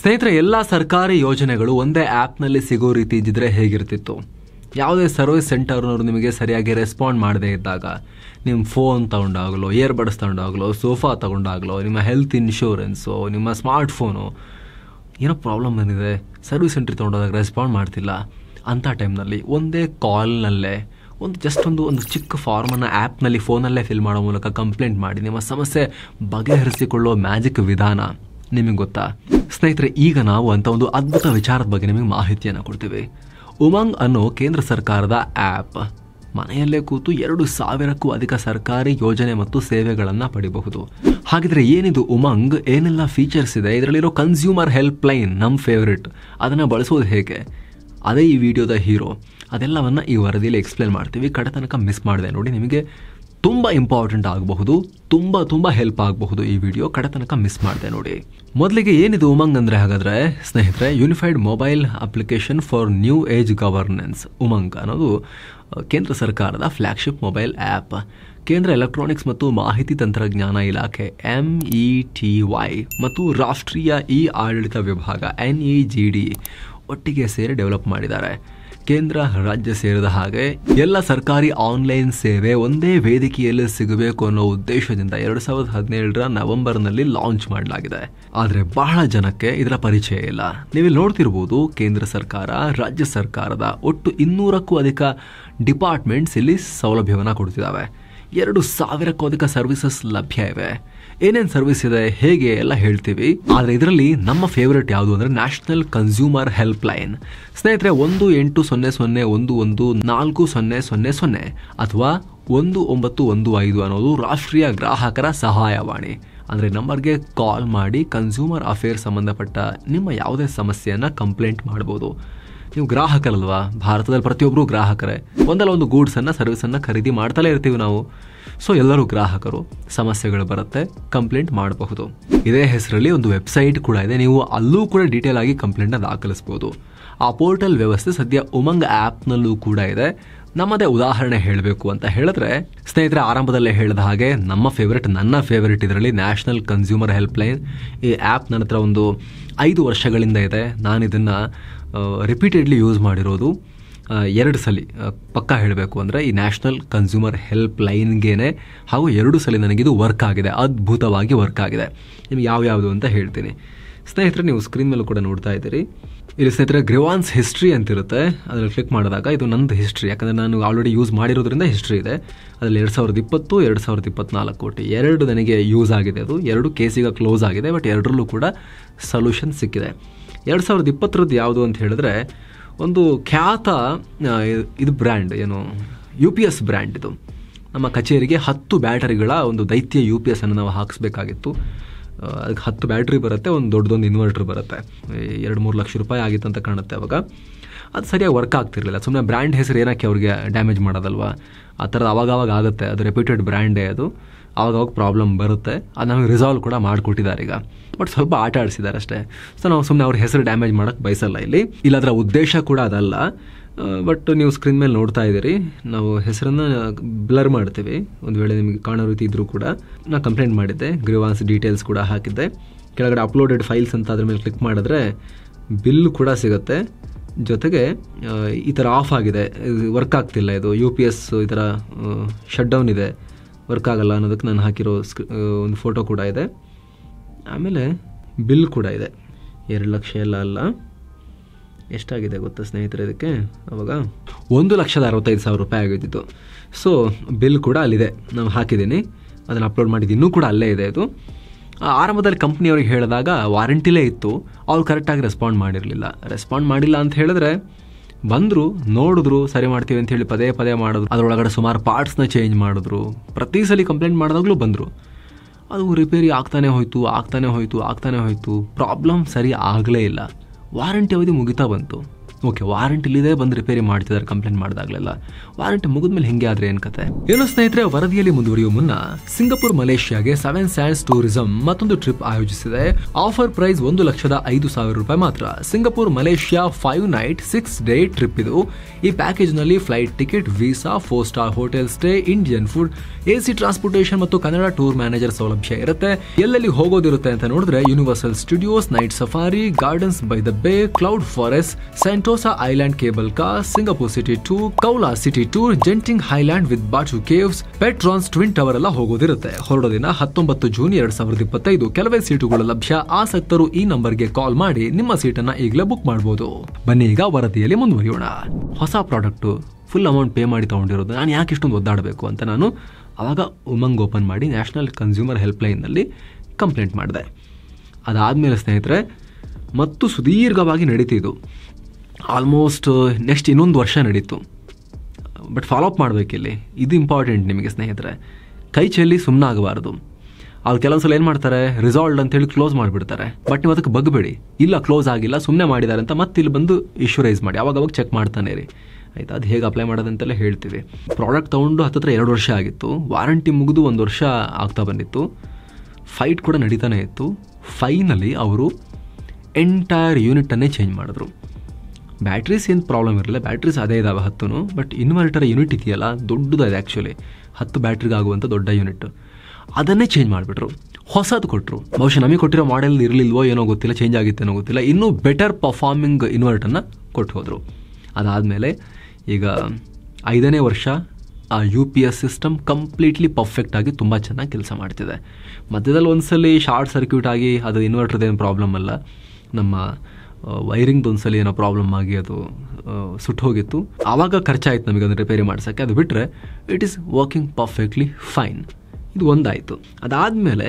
ಸ್ನೇಹಿತರೆ, ಎಲ್ಲ ಸರ್ಕಾರಿ ಯೋಜನೆಗಳು ಒಂದೇ ಆ್ಯಪ್ನಲ್ಲಿ ಸಿಗೋ ರೀತಿ ಇದ್ದಿದ್ರೆ ಹೇಗಿರ್ತಿತ್ತು? ಯಾವುದೇ ಸರ್ವಿಸ್ ಸೆಂಟರ್ನವರು ನಿಮಗೆ ಸರಿಯಾಗಿ ರೆಸ್ಪಾಂಡ್ ಮಾಡದೇ ಇದ್ದಾಗ, ನಿಮ್ಮ ಫೋನ್ ತೊಗೊಂಡಾಗಲೋ, ಇಯರ್ಬಡ್ಸ್ ತೊಗೊಂಡಾಗಲೋ, ಸೋಫಾ ತೊಗೊಂಡಾಗಲೋ, ನಿಮ್ಮ ಹೆಲ್ತ್ ಇನ್ಶೂರೆನ್ಸು, ನಿಮ್ಮ ಸ್ಮಾರ್ಟ್ ಫೋನು ಏನೋ ಪ್ರಾಬ್ಲಮ್ ಬಂದಿದೆ, ಸರ್ವಿಸ್ ಸೆಂಟ್ರಿಗೆ ತೊಗೊಂಡೋದಾಗ ರೆಸ್ಪಾಂಡ್ ಮಾಡ್ತಿಲ್ಲ, ಅಂಥ ಟೈಮ್ನಲ್ಲಿ ಒಂದೇ ಕಾಲ್ನಲ್ಲೇ ಒಂದು ಚಿಕ್ಕ ಫಾರ್ಮನ್ನು ಆ್ಯಪ್ನಲ್ಲಿ ಫೋನಲ್ಲೇ ಫಿಲ್ ಮಾಡೋ ಮೂಲಕ ಕಂಪ್ಲೇಂಟ್ ಮಾಡಿ ನಿಮ್ಮ ಸಮಸ್ಯೆ ಬಗೆಹರಿಸಿಕೊಳ್ಳೋ ಮ್ಯಾಜಿಕ್ ವಿಧಾನ ನಿಮಗೆ ಗೊತ್ತಾ? ಸ್ನೇಹಿತರೆ, ಈಗ ನಾವು ಅಂಥ ಒಂದು ಅದ್ಭುತ ವಿಚಾರದ ಬಗ್ಗೆ ನಿಮಗೆ ಮಾಹಿತಿಯನ್ನು ಕೊಡ್ತೀವಿ. ಉಮಂಗ್ ಅನ್ನೋ ಕೇಂದ್ರ ಸರ್ಕಾರದ ಆ್ಯಪ್. ಮನೆಯಲ್ಲೇ ಕೂತು 2,000ಕ್ಕೂ ಅಧಿಕ ಸರ್ಕಾರಿ ಯೋಜನೆ ಮತ್ತು ಸೇವೆಗಳನ್ನು ಪಡಿಬಹುದು. ಹಾಗಿದ್ರೆ ಏನಿದು ಉಮಂಗ್? ಏನೆಲ್ಲ ಫೀಚರ್ಸ್ ಇದೆ ಇದರಲ್ಲಿರೋ? ಕನ್ಸ್ಯೂಮರ್ ಹೆಲ್ಪ್ ಲೈನ್ ನಮ್ಮ ಫೇವ್ರೆಟ್, ಅದನ್ನು ಬಳಸೋದು ಹೇಗೆ? ಅದೇ ಈ ವಿಡಿಯೋದ ಹೀರೋ. ಅದೆಲ್ಲವನ್ನು ಈ ವರದಿಯಲ್ಲಿ ಎಕ್ಸ್ಪ್ಲೇನ್ ಮಾಡ್ತೀವಿ. ಕಡೆ ತನಕ ಮಿಸ್ ಮಾಡಿದೆ ನೋಡಿ, ನಿಮಗೆ ತುಂಬ ಇಂಪಾರ್ಟೆಂಟ್ ಆಗಬಹುದು, ತುಂಬ ಹೆಲ್ಪ್ ಆಗಬಹುದು ಈ ವಿಡಿಯೋ. ಕಡೆ ತನಕ ಮಿಸ್ ಮಾಡಿದೆ ನೋಡಿ. ಮೊದಲಿಗೆ ಏನಿದು ಉಮಂಗ್ ಅಂದರೆ? ಹಾಗಾದರೆ ಸ್ನೇಹಿತರೆ, unified mobile application for new age governance. Umang ಅನ್ನೋದು ಕೇಂದ್ರ ಸರ್ಕಾರದ ಫ್ಲ್ಯಾಗ್ಶಿಪ್ ಮೊಬೈಲ್ ಆ್ಯಪ್. ಕೇಂದ್ರ ಎಲೆಕ್ಟ್ರಾನಿಕ್ಸ್ ಮತ್ತು ಮಾಹಿತಿ ತಂತ್ರಜ್ಞಾನ ಇಲಾಖೆ METY ಮತ್ತು ರಾಷ್ಟ್ರೀಯ ಆಡಳಿತ ವಿಭಾಗ NEGD ಒಟ್ಟಿಗೆ ಸೇರಿ ಡೆವಲಪ್ ಮಾಡಿದ್ದಾರೆ. ಕೇಂದ್ರ ರಾಜ್ಯ ಸೇರಿದ ಹಾಗೆ ಎಲ್ಲ ಸರ್ಕಾರಿ ಆನ್ಲೈನ್ ಸೇವೆ ಒಂದೇ ವೇದಿಕೆಯಲ್ಲಿ ಸಿಗಬೇಕು ಅನ್ನೋ ಉದ್ದೇಶದಿಂದ 2017 ನವೆಂಬರ್ನಲ್ಲಿ ಲಾಂಚ್ ಮಾಡಲಾಗಿದೆ. ಆದರೆ ಬಹಳ ಜನಕ್ಕೆ ಇದರ ಪರಿಚಯ ಇಲ್ಲ. ನೀವಿಲ್ಲಿ ನೋಡ್ತಿರ್ಬೋದು, ಕೇಂದ್ರ ಸರ್ಕಾರ, ರಾಜ್ಯ ಸರ್ಕಾರದ ಒಟ್ಟು 200ಕ್ಕೂ ಅಧಿಕ ಡಿಪಾರ್ಟ್ಮೆಂಟ್ಸ್ ಇಲ್ಲಿ ಸೌಲಭ್ಯವನ್ನು ಕೊಡ್ತಿದ್ದಾವೆ. 2,000ಕ್ಕೂ ಅಧಿಕ ಸರ್ವಿಸಸ್ ಲಭ್ಯ ಇವೆ. ಏನೇನು ಸರ್ವಿಸ್ ಇದೆ, ಹೇಗೆ ಎಲ್ಲ ಹೇಳ್ತೀವಿ. ಆದರೆ ಇದರಲ್ಲಿ ನಮ್ಮ ಫೇವ್ರೆಟ್ ಯಾವುದು ಅಂದರೆ ನ್ಯಾಷನಲ್ ಕನ್ಸ್ಯೂಮರ್ ಹೆಲ್ಪ್ ಲೈನ್. ಸ್ನೇಹಿತರೆ, 1800-114000 ಅಥವಾ 1915 ಅನ್ನೋದು ರಾಷ್ಟ್ರೀಯ ಗ್ರಾಹಕರ ಸಹಾಯವಾಣಿ. ಅಂದರೆ ನಂಬರ್ಗೆ ಕಾಲ್ ಮಾಡಿ ಕನ್ಸ್ಯೂಮರ್ ಅಫೇರ್ಸ್ ಸಂಬಂಧಪಟ್ಟ ನಿಮ್ಮ ಯಾವುದೇ ಸಮಸ್ಯೆಯನ್ನು ಕಂಪ್ಲೇಂಟ್ ಮಾಡ್ಬೋದು. ನೀವು ಗ್ರಾಹಕರಲ್ವಾ? ಭಾರತದಲ್ಲಿ ಪ್ರತಿಯೊಬ್ಬರು ಗ್ರಾಹಕರೇ. ಒಂದಲ್ಲ ಒಂದು ಗೂಡ್ಸನ್ನು, ಸರ್ವಿಸನ್ನು ಖರೀದಿ ಮಾಡ್ತಲೇ ಇರ್ತೀವಿ ನಾವು. ಸೊ ಎಲ್ಲರೂ ಗ್ರಾಹಕರು. ಸಮಸ್ಯೆಗಳು ಬರುತ್ತೆ, ಕಂಪ್ಲೇಂಟ್ ಮಾಡಬಹುದು. ಇದೇ ಹೆಸರಲ್ಲಿ ಒಂದು ವೆಬ್ಸೈಟ್ ಕೂಡ ಇದೆ. ನೀವು ಅಲ್ಲೂ ಕೂಡ ಡೀಟೇಲ್ ಆಗಿ ಕಂಪ್ಲೇಂಟ್ನ ದಾಖಲಿಸ್ಬೋದು. ಆ ಪೋರ್ಟಲ್ ವ್ಯವಸ್ಥೆ ಸದ್ಯ ಉಮಂಗ್ ಆ್ಯಪ್ನಲ್ಲೂ ಕೂಡ ಇದೆ. ನಮ್ಮದೇ ಉದಾಹರಣೆ ಹೇಳಬೇಕು ಅಂತ ಹೇಳಿದ್ರೆ, ಸ್ನೇಹಿತರೆ, ಆರಂಭದಲ್ಲೇ ಹೇಳಿದ ಹಾಗೆ ನನ್ನ ಫೇವ್ರೆಟ್ ಇದರಲ್ಲಿ ನ್ಯಾಷನಲ್ ಕನ್ಸ್ಯೂಮರ್ ಹೆಲ್ಪ್ ಲೈನ್. ಈ ಆ್ಯಪ್ ನನ್ನ ಹತ್ರ ಒಂದು 5 ವರ್ಷಗಳಿಂದ ಇದೆ. ನಾನು ಇದನ್ನು ರಿಪೀಟೆಡ್ಲಿ ಯೂಸ್ ಮಾಡಿರೋದು 2 ಸಲ. ಪಕ್ಕ ಹೇಳಬೇಕು ಅಂದರೆ ಈ ನ್ಯಾಷನಲ್ ಕನ್ಸ್ಯೂಮರ್ ಹೆಲ್ಪ್ ಲೈನ್ಗೇನೆ, ಹಾಗೂ 2 ಸಲ ನನಗಿದು ವರ್ಕ್ ಆಗಿದೆ, ಅದ್ಭುತವಾಗಿ ವರ್ಕ್ ಆಗಿದೆ. ನಿಮ್ಗೆ ಯಾವ್ಯಾವುದು ಅಂತ ಹೇಳ್ತೀನಿ. ಸ್ನೇಹಿತರೆ, ನೀವು ಸ್ಕ್ರೀನ್ ಮೇಲೂ ಕೂಡ ನೋಡ್ತಾ ಇದ್ದೀರಿ. ಇಲ್ಲಿ ಸ್ನೇಹಿತರೆ ಗ್ರಿವಾನ್ಸ್ ಹಿಸ್ಟ್ರಿ ಅಂತಿರುತ್ತೆ. ಅದರಲ್ಲಿ ಕ್ಲಿಕ್ ಮಾಡಿದಾಗ ಇದು ನಂದು ಹಿಸ್ಟ್ರಿ, ಯಾಕಂದರೆ ನಾನು ಆಲ್ರೆಡಿ ಯೂಸ್ ಮಾಡಿರೋದ್ರಿಂದ ಹಿಸ್ಟ್ರಿ ಇದೆ. ಅದರಲ್ಲಿ 2020, 2024 ಒಟ್ಟು 2 ನನಗೆ ಯೂಸ್ ಆಗಿದೆ. ಅದು 2 ಕೇಸಿಗೆ ಕ್ಲೋಸ್ ಆಗಿದೆ, ಬಟ್ 2ರಲ್ಲೂ ಕೂಡ ಸೊಲ್ಯೂಷನ್ ಸಿಕ್ಕಿದೆ. 2020ರದ್ದು ಯಾವುದು ಅಂತ ಹೇಳಿದ್ರೆ, ಒಂದು ಖ್ಯಾತ ಇದು ಬ್ರ್ಯಾಂಡ್, ಏನು UPS ಬ್ರ್ಯಾಂಡ್. ಇದು ನಮ್ಮ ಕಚೇರಿಗೆ 10 ಬ್ಯಾಟರಿಗಳ ಒಂದು ದೈತ್ಯ UPS ಅನ್ನು ನಾವು ಹಾಕಿಸ್ಬೇಕಾಗಿತ್ತು. ಅದಕ್ಕೆ 10 ಬ್ಯಾಟ್ರಿ ಬರುತ್ತೆ, ಒಂದು ದೊಡ್ಡದೊಂದು ಇನ್ವರ್ಟರ್ ಬರುತ್ತೆ. 2-3 ಲಕ್ಷ ರೂಪಾಯಿ ಆಗಿತ್ತು ಅಂತ ಕಾಣುತ್ತೆ ಅವಾಗ. ಅದು ಸರಿಯಾಗಿ ವರ್ಕ್ ಆಗ್ತಿರ್ಲಿಲ್ಲ. ಸುಮ್ಮನೆ ಬ್ರ್ಯಾಂಡ್ ಹೆಸರು ಏನಕ್ಕೆ ಅವ್ರಿಗೆ ಡ್ಯಾಮೇಜ್ ಮಾಡೋದಲ್ವಾ? ಆ ಥರದ್ದು ಅವಾಗವಾಗ ಆಗುತ್ತೆ. ಅದು ರೆಪ್ಯೂಟೆಡ್ ಬ್ರ್ಯಾಂಡೇ ಅದು. ಆವಾಗವಾಗ ಪ್ರಾಬ್ಲಮ್ ಬರುತ್ತೆ. ಅದು ನಮಗೆ ರಿಸಾಲ್ವ್ ಕೂಡ ಮಾಡಿಕೊಟ್ಟಿದ್ದಾರೆ ಈಗ, ಬಟ್ ಸ್ವಲ್ಪ ಆಟ ಆಡಿಸಿದ್ದಾರೆ ಅಷ್ಟೇ. ಸೊ ನಾವು ಸುಮ್ಮನೆ ಅವ್ರ ಹೆಸರು ಡ್ಯಾಮೇಜ್ ಮಾಡೋಕ್ಕೆ ಬಯಸಲ್ಲ ಇಲ್ಲಿ. ಇಲ್ಲ, ಅದರ ಉದ್ದೇಶ ಕೂಡ ಅದಲ್ಲ. ಬಟ್ ನೀವು ಸ್ಕ್ರೀನ್ ಮೇಲೆ ನೋಡ್ತಾ ಇದ್ದೀರಿ, ನಾವು ಹೆಸರನ್ನು ಬ್ಲರ್ ಮಾಡ್ತೀವಿ ಒಂದು ವೇಳೆ ನಿಮಗೆ ಕಾಣೋ ರೀತಿ ಇದ್ರೂ ಕೂಡ. ನಾನು ಕಂಪ್ಲೇಂಟ್ ಮಾಡಿದ್ದೆ, ಗ್ರಿವಾನ್ಸ್ ಡೀಟೇಲ್ಸ್ ಕೂಡ ಹಾಕಿದ್ದೆ. ಕೆಳಗಡೆ ಅಪ್ಲೋಡೆಡ್ ಫೈಲ್ಸ್ ಅಂತ ಅದ್ರ ಮೇಲೆ ಕ್ಲಿಕ್ ಮಾಡಿದ್ರೆ ಬಿಲ್ ಕೂಡ ಸಿಗುತ್ತೆ. ಜೊತೆಗೆ ಈ ಥರ ಆಫ್ ಆಗಿದೆ, ವರ್ಕ್ ಆಗ್ತಿಲ್ಲ, ಇದು UPS ಈ ಥರ ಶಟ್ ಡೌನ್ ಇದೆ, ವರ್ಕ್ ಆಗಲ್ಲ ಅನ್ನೋದಕ್ಕೆ ನಾನು ಹಾಕಿರೋ ಒಂದು ಫೋಟೋ ಕೂಡ ಇದೆ. ಆಮೇಲೆ ಬಿಲ್ ಕೂಡ ಇದೆ. 2 ಲಕ್ಷ ಎಲ್ಲ ಅಲ್ಲ, ಎಷ್ಟಾಗಿದೆ ಗೊತ್ತಾ ಸ್ನೇಹಿತರೆ? ಇದಕ್ಕೆ ಅವಾಗ 1,65,000 ರೂಪಾಯಿ ಆಗಿದ್ದು. ಸೊ ಬಿಲ್ ಕೂಡ ಅಲ್ಲಿದೆ, ನಾನು ಹಾಕಿದ್ದೀನಿ, ಅದನ್ನು ಅಪ್ಲೋಡ್ ಮಾಡಿದ್ದು ಇನ್ನೂ ಕೂಡ ಅಲ್ಲೇ ಇದೆ. ಇದು ಆರಂಭದಲ್ಲಿ ಕಂಪ್ನಿಯವ್ರಿಗೆ ಹೇಳಿದಾಗ ವಾರಂಟಿಲೇ ಇತ್ತು, ಅವ್ರು ಕರೆಕ್ಟಾಗಿ ರೆಸ್ಪಾಂಡ್ ಮಾಡಿಲ್ಲ ಅಂತ ಹೇಳಿದ್ರೆ ಬಂದರು, ನೋಡಿದ್ರು, ಸರಿ ಮಾಡ್ತೀವಿ ಅಂತ ಹೇಳಿ ಪದೇ ಮಾಡಿದ್ರು. ಅದರೊಳಗಡೆ ಸುಮಾರು ಪಾರ್ಟ್ಸ್ನ ಚೇಂಜ್ ಮಾಡಿದ್ರು. ಪ್ರತಿ ಸಲ ಕಂಪ್ಲೇಂಟ್ ಮಾಡಿದಾಗಲೂ ಬಂದರು. ಅದು ರಿಪೇರಿ ಆಗ್ತಾನೆ ಹೋಯಿತು. ಪ್ರಾಬ್ಲಮ್ ಸರಿ ಆಗಲೇ ಇಲ್ಲ. ವಾರಂಟಿ ಅವಧಿ ಮುಗಿತಾ ಬಂತು. ಓಕೆ, ವಾರಂಟಿಲಿದೆ ಬಂದು ರಿಪೇರಿ ಮಾಡ್ತಿದ್ದಾರೆ ಕಂಪ್ಲೇಂಟ್ ಮಾಡಿದಾಗಲೆಲ್ಲ. ವಾರಂಟಿ ಮುಗಿದ್ಮೇಲೆ ಹಿಂಗೆ ಆದರೆ ಏನು ಕತೆ? ಏನೋ ಸ್ನೇಹಿತರೆ, ವರದಿಯಲ್ಲಿ ಮುಂದುವರಿಯುವ ಮುನ್ನ ಸಿಂಗಪುರ್ ಮಲೇಷ್ಯಾಗೆ 7 ಸ್ಯಾಂಡ್ಸ್ ಟೂರಿಸಂ ಮತ್ತೊಂದು ಟ್ರಿಪ್ ಆಯೋಜಿಸಿದೆ. ಆಫರ್ ಪ್ರೈಸ್ $1,05,000 ಮಾತ್ರ. Singapore Malaysia 5 night 6 day trip ಇದು. ಈ ಪ್ಯಾಕೇಜ್ ನಲ್ಲಿ flight ticket, visa, 4 star hotel stay, Indian food, AC transportation ಮತ್ತು ಕನ್ನಡ ಟೂರ್ ಮ್ಯಾನೇಜರ್ ಸೌಲಭ್ಯ ಇರುತ್ತೆ. ಎಲ್ಲೆಲ್ಲಿ ಹೋಗೋದಿರುತ್ತೆ ಅಂತ ನೋಡಿದ್ರೆ Universal Studios, night safari, gardens by the bay, cloud forest, Sentosa island cable car, Singapore city tour, Kuala city tour, Genting Highland with Batu Caves, Petronas twin tower ಎಲ್ಲ ಹೋಗೋದಿರುತ್ತೆ. ಹೊರಡೋ ದಿನ 19 ಜೂನ್ 2025. ಕೆಲವೇ ಸೀಟುಗಳು ಲಭ್ಯ. ಆಸಕ್ತರು ಈ ನಂಬರ್ಗೆ ಕಾಲ್ ಮಾಡಿ ನಿಮ್ಮ ಸೀಟನ್ನ ಈಗಲೇ ಬುಕ್ ಮಾಡಬಹುದು. ಬನ್ನಿ ಈಗ ವರದಿಯಲ್ಲಿ ಮುಂದುವರಿಯೋಣ. ಹೊಸ ಪ್ರಾಡಕ್ಟ್ ಫುಲ್ ಅಮೌಂಟ್ ಪೇ ಮಾಡಿ ತಗೊಂಡಿರೋದು, ನಾನು ಯಾಕೆ ಇಷ್ಟೊಂದು ಒದ್ದಾಡಬೇಕು ಅಂತ ನಾನು ಆವಾಗ ಉಮಂಗ್ ಓಪನ್ ಮಾಡಿ ನ್ಯಾಷನಲ್ ಕನ್ಸ್ಯೂಮರ್ ಹೆಲ್ಪ್ಲೈನ್ನಲ್ಲಿ ಕಂಪ್ಲೇಂಟ್ ಮಾಡಿದೆ. ಅದಾದಮೇಲೆ ಸ್ನೇಹಿತರೆ ಮತ್ತು ಸುದೀರ್ಘವಾಗಿ ನಡೀತಿದ್ದು, ಆಲ್ಮೋಸ್ಟ್ ನೆಕ್ಸ್ಟ್ ಇನ್ನೊಂದು ವರ್ಷ ನಡೀತು. ಬಟ್ ಫಾಲೋಅಪ್ ಮಾಡಬೇಕಿಲ್ಲಿ, ಇದು ಇಂಪಾರ್ಟೆಂಟ್ ನಿಮಗೆ ಸ್ನೇಹಿತರೆ. ಕೈ ಚೆಲ್ಲಿ ಸುಮ್ಮನೆ ಆಗಬಾರ್ದು. ಅವ್ರು ಕೆಲವೊಂದ್ಸಲ ಏನು ಮಾಡ್ತಾರೆ, ರಿಸಾಲ್ವ್ಡ್ ಅಂತೇಳಿ ಕ್ಲೋಸ್ ಮಾಡಿಬಿಡ್ತಾರೆ. ಬಟ್ ನೀವು ಅದಕ್ಕೆ ಬಗ್ಬೇಡಿ, ಇಲ್ಲ ಕ್ಲೋಸ್ ಆಗಿಲ್ಲ ಸುಮ್ಮನೆ ಮಾಡಿದ್ದಾರೆ ಅಂತ ಮತ್ತೆ ಇಲ್ಲಿ ಬಂದು ಇಶ್ಯೂ ರೈಸ್ ಮಾಡಿ, ಅವಾಗ ಚೆಕ್ ಮಾಡ್ತಾನೆ ರೀ, ಆಯಿತಾ? ಅದು ಹೇಗೆ ಅಪ್ಲೈ ಮಾಡೋದಂತೆಲ್ಲ ಹೇಳ್ತೀವಿ. ಪ್ರಾಡಕ್ಟ್ ತೊಗೊಂಡು ಹತ್ತಿರ 2 ವರ್ಷ ಆಗಿತ್ತು. ವಾರಂಟಿ ಮುಗಿದು 1 ವರ್ಷ ಆಗ್ತಾ ಬಂದಿತ್ತು. ಫೈಟ್ ಕೂಡ ನಡೀತಾನೆ ಇತ್ತು. ಫೈನಲಿ ಅವರು ಎಂಟೈರ್ ಯೂನಿಟನ್ನೇ ಚೇಂಜ್ ಮಾಡಿದ್ರು. ಬ್ಯಾಟ್ರೀಸ್ ಏನು ಪ್ರಾಬ್ಲಮ್ ಇರಲಿಲ್ಲ, ಬ್ಯಾಟ್ರೀಸ್ ಅದೇ ಇದ್ದಾವೆ 10. ಬಟ್ ಇನ್ವರ್ಟರ್ ಯೂನಿಟ್ ಇದೆಯಲ್ಲ, ದೊಡ್ಡದಾಗಿದೆ ಆ್ಯಕ್ಚುಲಿ, 10 ಬ್ಯಾಟ್ರಿಗೆ ಆಗುವಂಥ ದೊಡ್ಡ ಯೂನಿಟ್, ಅದನ್ನೇ ಚೇಂಜ್ ಮಾಡಿಬಿಟ್ರು. ಹೊಸದು ಕೊಟ್ಟರು. ಬಹುಶಃ ನಮಗೆ ಕೊಟ್ಟಿರೋ ಮಾಡೆಲ್ ಇರಲಿಲ್ವೋ ಏನೋ ಗೊತ್ತಿಲ್ಲ, ಚೇಂಜ್ ಆಗಿತ್ತೇನೋ ಗೊತ್ತಿಲ್ಲ. ಇನ್ನೂ ಬೆಟರ್ ಪರ್ಫಾರ್ಮಿಂಗ್ ಇನ್ವರ್ಟರ್ನ ಕೊಟ್ಟು ಹೋದರು. ಅದಾದಮೇಲೆ ಈಗ 5ನೇ ವರ್ಷ ಆ UPS ಸಿಸ್ಟಮ್ ಕಂಪ್ಲೀಟ್ಲಿ ಪರ್ಫೆಕ್ಟ್ ಆಗಿ ತುಂಬ ಚೆನ್ನಾಗಿ ಕೆಲಸ ಮಾಡ್ತಿದೆ. ಮಧ್ಯದಲ್ಲಿ ಒಂದ್ಸಲಿ ಶಾರ್ಟ್ ಸರ್ಕ್ಯೂಟ್ ಆಗಿ, ಅದು ಇನ್ವರ್ಟರ್ದೇನು ಪ್ರಾಬ್ಲಮ್ ಅಲ್ಲ, ನಮ್ಮ ವೈರಿಂಗ್ ಒಂದ್ಸಲಿ ಏನೋ ಪ್ರಾಬ್ಲಮ್ ಆಗಿ ಅದು ಸುಟ್ಟು ಹೋಗಿತ್ತು. ಆವಾಗ ಖರ್ಚಾಯಿತು ನಮಗೆ ಅದನ್ನು ರಿಪೇರಿ ಮಾಡ್ಸೋಕ್ಕೆ. ಅದು ಬಿಟ್ಟರೆ it is working perfectly fine. ಇದು ಒಂದಾಯಿತು. ಅದಾದಮೇಲೆ